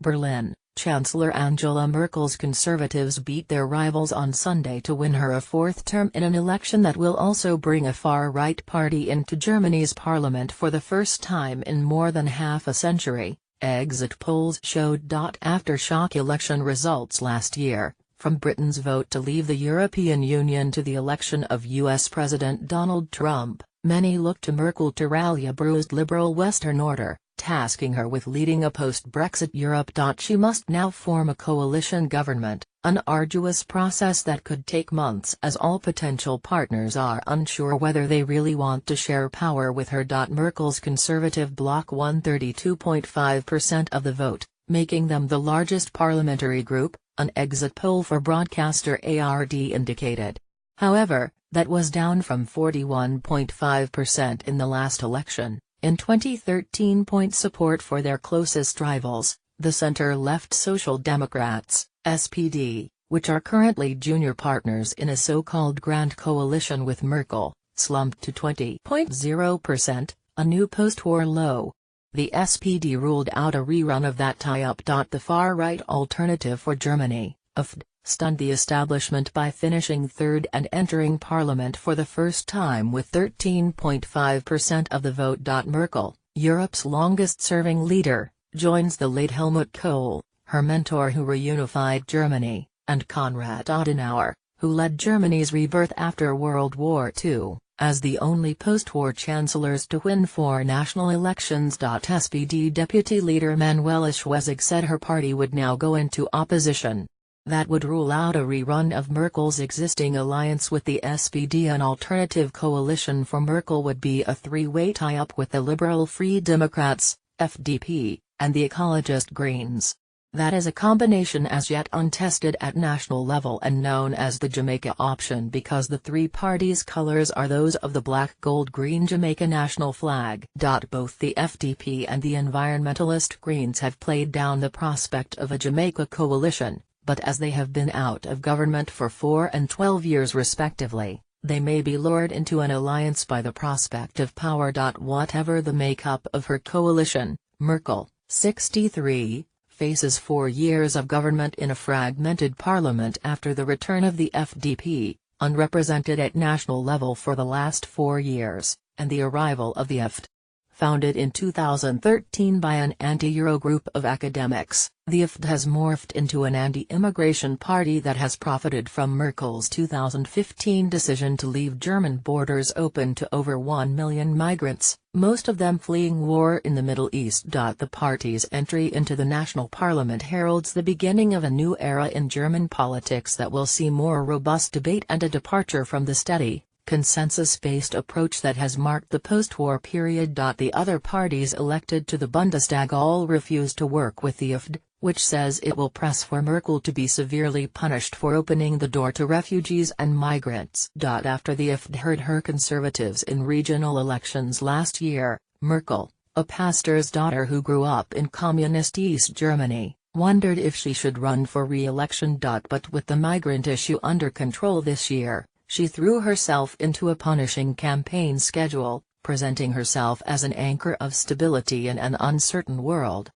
Berlin, Chancellor Angela Merkel's Conservatives beat their rivals on Sunday to win her a fourth term in an election that will also bring a far-right party into Germany's parliament for the first time in more than half a century, exit polls showed. After shock election results last year, from Britain's vote to leave the European Union to the election of US President Donald Trump, many look to Merkel to rally a bruised liberal Western order, tasking her with leading a post-Brexit Europe. She must now form a coalition government, an arduous process that could take months as all potential partners are unsure whether they really want to share power with her. Merkel's Conservative bloc won 32.5% of the vote, making them the largest parliamentary group, an exit poll for broadcaster ARD indicated. However, that was down from 41.5% in the last election. In 2013. Support for their closest rivals, the center-left Social Democrats, SPD, which are currently junior partners in a so-called Grand Coalition with Merkel, slumped to 20.0%, a new post-war low. The SPD ruled out a rerun of that tie-up. The far-right Alternative for Germany, AfD, stunned the establishment by finishing third and entering parliament for the first time with 13.5% of the vote. Merkel, Europe's longest-serving leader, joins the late Helmut Kohl, her mentor who reunified Germany, and Konrad Adenauer, who led Germany's rebirth after World War II, as the only post-war chancellors to win 4 national elections. SPD deputy leader Manuela Schwesig said her party would now go into opposition. That would rule out a rerun of Merkel's existing alliance with the SPD. An alternative coalition for Merkel would be a three-way tie-up with the Liberal Free Democrats, FDP, and the ecologist Greens. That is a combination as yet untested at national level and known as the Jamaica option because the three parties' colors are those of the black-gold-green Jamaica national flag. Both the FDP and the environmentalist Greens have played down the prospect of a Jamaica coalition, but as they have been out of government for 4 and 12 years respectively, they may be lured into an alliance by the prospect of power. Whatever the makeup of her coalition, Merkel, 63, faces 4 years of government in a fragmented parliament after the return of the FDP, unrepresented at national level for the last 4 years, and the arrival of the AfD. Founded in 2013 by an anti-Euro group of academics, the AfD has morphed into an anti-immigration party that has profited from Merkel's 2015 decision to leave German borders open to over 1 million migrants, most of them fleeing war in the Middle East. The party's entry into the national parliament heralds the beginning of a new era in German politics that will see more robust debate and a departure from the steady, consensus-based approach that has marked the post-war period. The other parties elected to the Bundestag all refuse to work with the AfD, which says it will press for Merkel to be severely punished for opening the door to refugees and migrants. After the AfD hurt her conservatives in regional elections last year, Merkel, a pastor's daughter who grew up in communist East Germany, wondered if she should run for re-election. But with the migrant issue under control this year, she threw herself into a punishing campaign schedule, presenting herself as an anchor of stability in an uncertain world.